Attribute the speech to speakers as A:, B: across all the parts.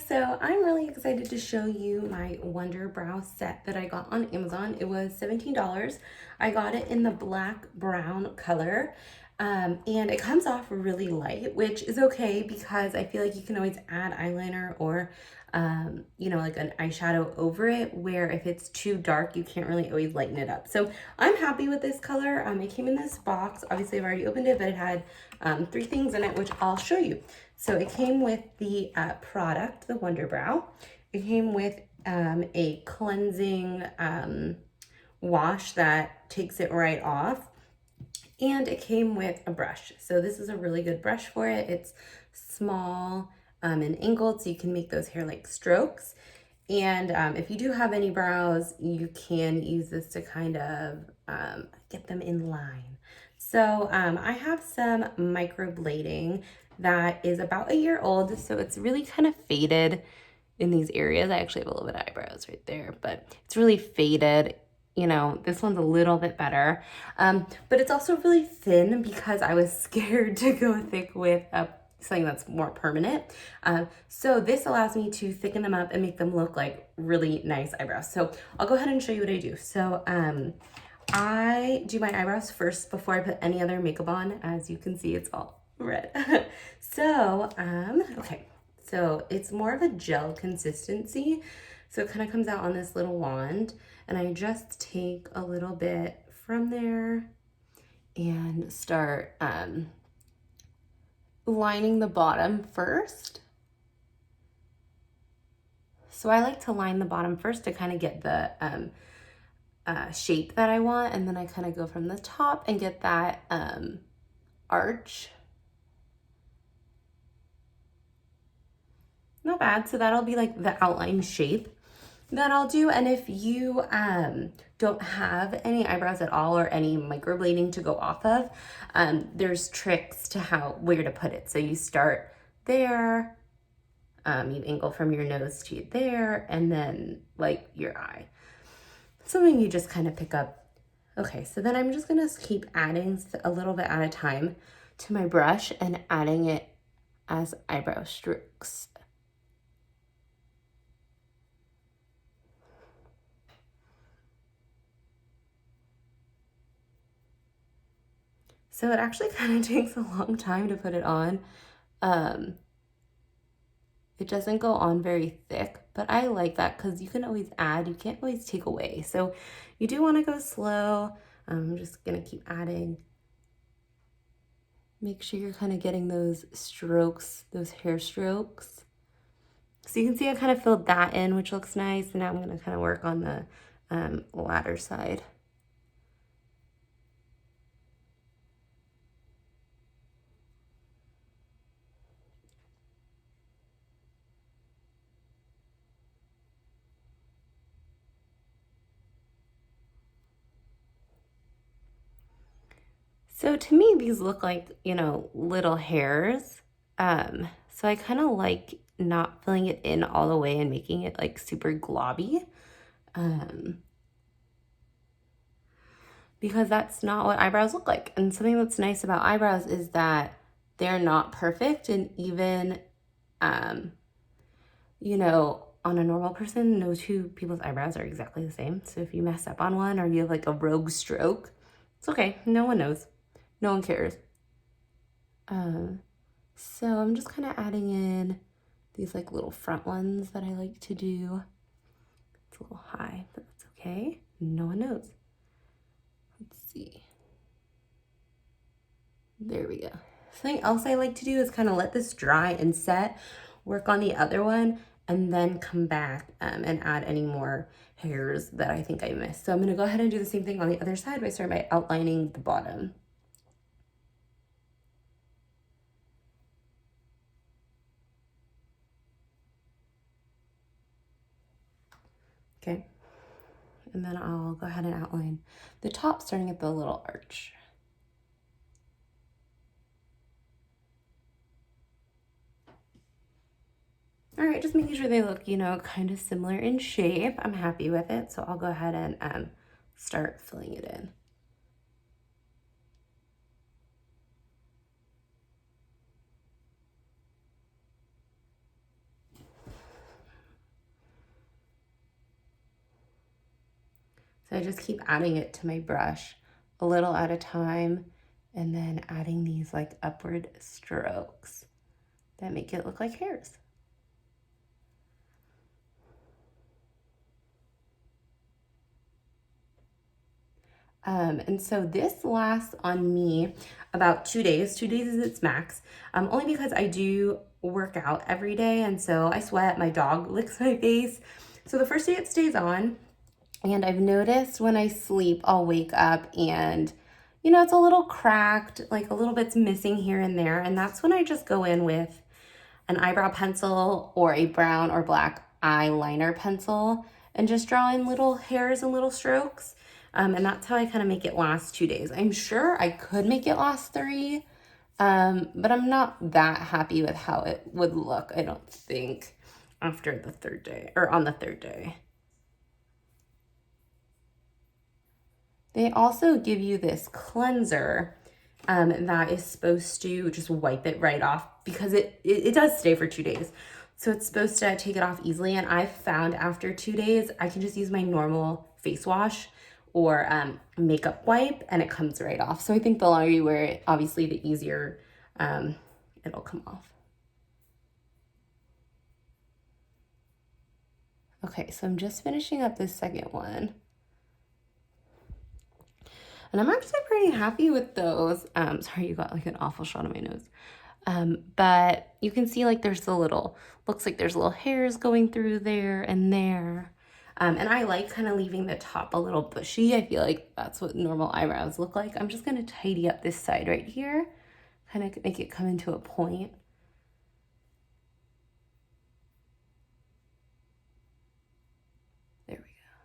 A: So I'm really excited to show you my Wunderbrow set that I got on Amazon. It was $17. I got it in the black brown color. And it comes off really light, which is okay because I feel like you can always add eyeliner or like an eyeshadow over it, where if it's too dark, you can't really always lighten it up. So I'm happy with this color. It came in this box. Obviously, I've already opened it, but it had 3 things in it, which I'll show you. So it came with the product, the Wunderbrow. It came with a cleansing wash that takes it right off. And it came with a brush. So this is a really good brush for it. It's small and angled, so you can make those hair like strokes. And if you do have any brows, you can use this to kind of get them in line. So I have some microblading that is about a year old. So it's really kind of faded in these areas. I actually have a little bit of eyebrows right there, but it's really faded. You know, this one's a little bit better, but it's also really thin because I was scared to go thick with something that's more permanent. So this allows me to thicken them up and make them look like really nice eyebrows. So I'll go ahead and show you what I do. So I do my eyebrows first before I put any other makeup on. As you can see, it's all red. So, okay. So it's more of a gel consistency. So it kind of comes out on this little wand, and I just take a little bit from there and start lining the bottom first. So I like to line the bottom first to kind of get the shape that I want, and then I kind of go from the top and get that arch. Not bad. So that'll be like the outline shape that I'll do. And if you don't have any eyebrows at all or any microblading to go off of, there's tricks to where to put it. So you start there, you angle from your nose to there, and then like your eye. Something you just kind of pick up. Okay, so then I'm just gonna keep adding a little bit at a time to my brush and adding it as eyebrow strokes. So it actually kind of takes a long time to put it on. It doesn't go on very thick, but I like that because you can always add, you can't always take away. So you do want to go slow. I'm just gonna keep adding. Make sure you're kind of getting those strokes, those hair strokes. So you can see I kind of filled that in, which looks nice. And now I'm gonna kind of work on the latter side. So to me, these look like, little hairs. So I kind of like not filling it in all the way and making it like super globby. Because that's not what eyebrows look like. And something that's nice about eyebrows is that they're not perfect. And even, on a normal person, no two people's eyebrows are exactly the same. So if you mess up on one or you have like a rogue stroke, it's okay. No one knows. No one cares. So I'm just kind of adding in these like little front ones that I like to do. It's a little high, but that's okay. No one knows. Let's see. There we go. Something else I like to do is kind of let this dry and set, work on the other one, and then come back and add any more hairs that I think I missed. So I'm going to go ahead and do the same thing on the other side by starting by outlining the bottom. Okay. And then I'll go ahead and outline the top, starting at the little arch. All right, just making sure they look, kind of similar in shape. I'm happy with it, so I'll go ahead and start filling it in. So I just keep adding it to my brush a little at a time, and then adding these like upward strokes that make it look like hairs. And so this lasts on me about 2 days. 2 days is its max, only because I do work out every day, and so I sweat, my dog licks my face. So the first day it stays on, and I've noticed when I sleep, I'll wake up and, you know, it's a little cracked, like a little bit's missing here and there, and that's when I just go in with an eyebrow pencil or a brown or black eyeliner pencil and just draw in little hairs and little strokes. And that's how I kind of make it last 2 days. I'm sure I could make it last 3, but I'm not that happy with how it would look, I don't think, after the 3rd day, or on the 3rd day. They also give you this cleanser that is supposed to just wipe it right off, because it does stay for 2 days. So it's supposed to take it off easily. And I've found after 2 days, I can just use my normal face wash or makeup wipe and it comes right off. So I think the longer you wear it, obviously the easier it'll come off. Okay, so I'm just finishing up this second one. And I'm actually pretty happy with those. Sorry, you got like an awful shot of my nose. But you can see like there's looks like there's little hairs going through there and there. And I like kind of leaving the top a little bushy. I feel like that's what normal eyebrows look like. I'm just gonna tidy up this side right here, kind of make it come into a point. There we go.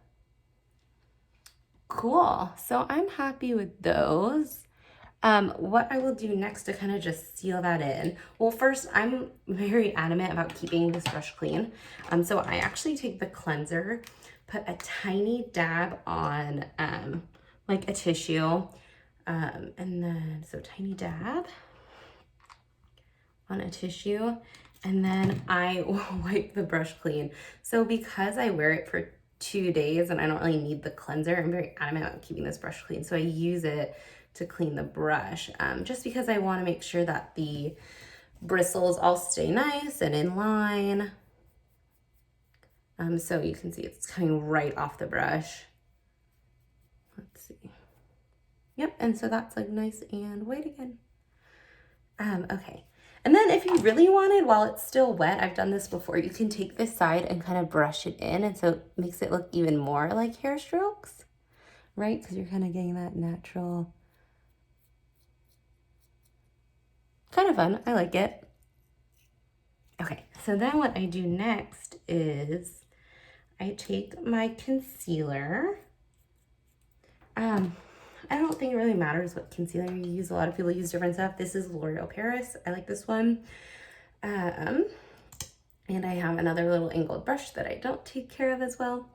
A: Cool, so I'm happy with those. What I will do next to kind of just seal that in. Well, first, I'm very adamant about keeping this brush clean. So I actually take the cleanser, put a tiny dab on like a tissue, and then, so tiny dab on a tissue, and then I wipe the brush clean. So because I wear it for 2 days and I don't really need the cleanser, I'm very adamant about keeping this brush clean. So I use it to clean the brush, just because I want to make sure that the bristles all stay nice and in line. So you can see it's coming right off the brush. Let's see. Yep, and so that's like nice and white again. Okay, and then if you really wanted, while it's still wet, I've done this before, you can take this side and kind of brush it in, and so it makes it look even more like hair strokes, right? Because you're kind of getting that natural. Kind of fun, I like it. Okay, so then what I do next is I take my concealer. I don't think it really matters what concealer you use. A lot of people use different stuff. This is L'Oreal Paris. I like this one. And I have another little angled brush that I don't take care of as well.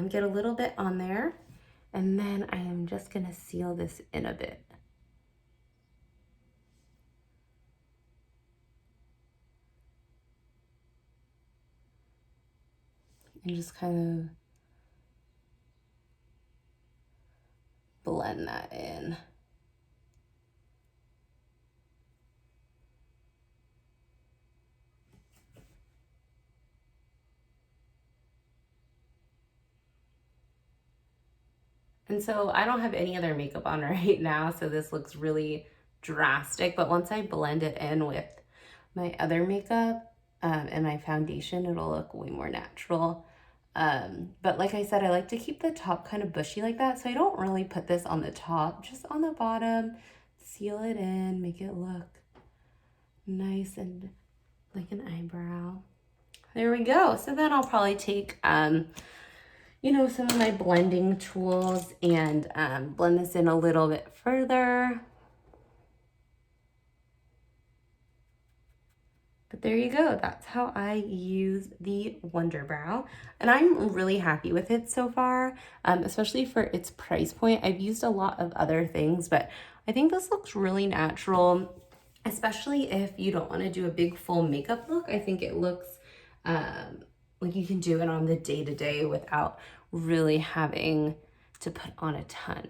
A: Get a little bit on there. And then I am just gonna seal this in a bit. And just kind of blend that in. And so I don't have any other makeup on right now, so this looks really drastic, but once I blend it in with my other makeup and my foundation, it'll look way more natural. But like I said, I like to keep the top kind of bushy like that, so I don't really put this on the top, just on the bottom, seal it in, make it look nice and like an eyebrow. There we go. So then I'll probably take you know, some of my blending tools and blend this in a little bit further. But there you go. That's how I use the Wunderbrow. And I'm really happy with it so far, especially for its price point. I've used a lot of other things, but I think this looks really natural, especially if you don't want to do a big full makeup look. I think it looks like you can do it on the day-to-day without really having to put on a ton.